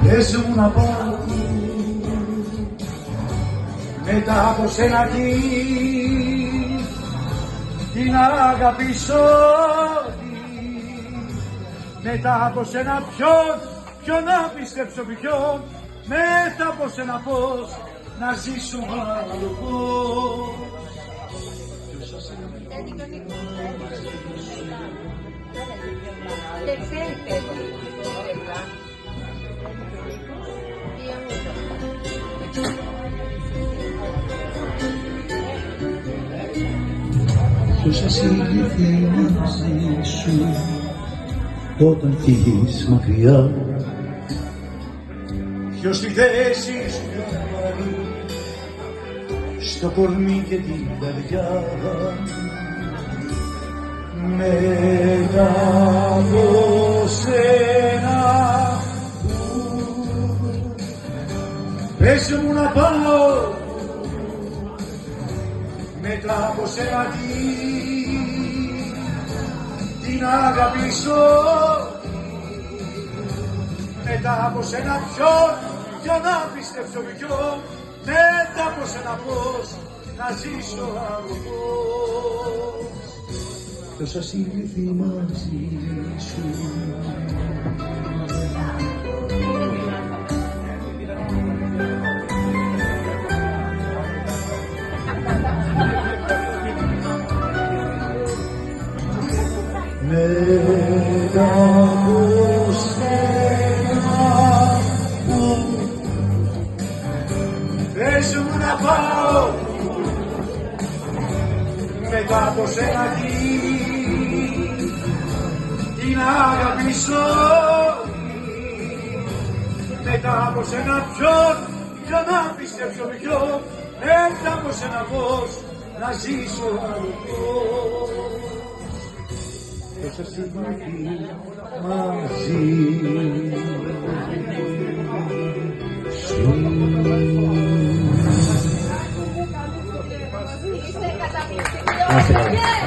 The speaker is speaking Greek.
Πες μου να πάω μετά από σένα τι να αγαπήσω, μετά από σένα ποιον να πιστέψω, ποιον μετά από σένα πώς να ζήσω άλλο πώς. Ποιος θα συγκριθεί μαζί σου όταν φύγεις μακριά? Ποιος τη θέση σου θα πάρει στο κορμί και την καρδιά? Μετά από σένα πες μου να πάω, μετά από σένα τι να αγαπήσω, μετά από σένα ποιον να πιστέψω, ποιον μετά από σένα πώς να ζήσω άλλο πώς. Ποιος θα συγκριθεί μαζί σου μετά από σένα πες μου να πάω, μετά από σένα τι να αγαπήσω, μετά από σένα ποιον να πιστέψω, ποιον μετά από σένα πώς να ζήσω άλλο πώς. Ποιος θα συγκριθεί μαζί σου. Είστε καταπληκτικοί.